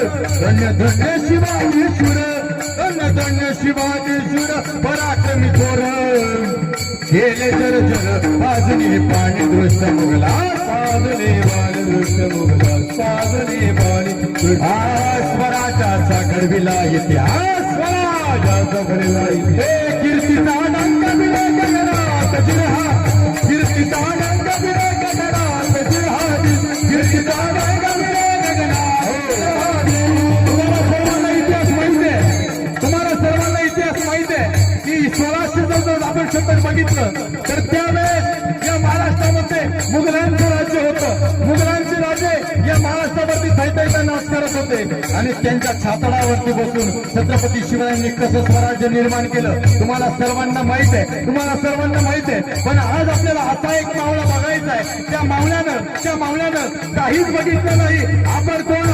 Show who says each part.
Speaker 1: धन्य धन्य शिवाजी शूर धन्य धन्य शिवाजी शूर पराक्रमी थोर केले जर जर वाजले पाणी दृष्ट मुगला साधने बाण दृष्ट मुगला साधने बाणी स्वराजाचा घडविला इतिहास स्वराजाचा घडविला इतिहास कीर्तीचा डंक बिरे गगनात जिरहा कीर्तीचा डंक बिरे गगनात जिरहा कीर्तीचा डंक बिरे गगनात तुम्हाला सर्वांना इतिहास माहिती आहे तुम्हाला सर्वांना इतिहास माहिती आहे की स्वराज्य जर आपण शब्द बघितलं तर त्यावेळेस या महाराष्ट्रामध्ये मुघलांचं राज्य होतं मुघलांचे राजे या महाराष्ट्रावरती थैथैचा नाश करत होते आणि त्यांच्या छातडावरती बसून छत्रपती शिवरायांनी कसं स्वराज्य निर्माण केलं तुम्हाला सर्वांना माहित आहे पण आज आपल्याला असा एक मावळा बघायचा आहे त्या मावळ्यानं काहीच बघितलं नाही आपण कोण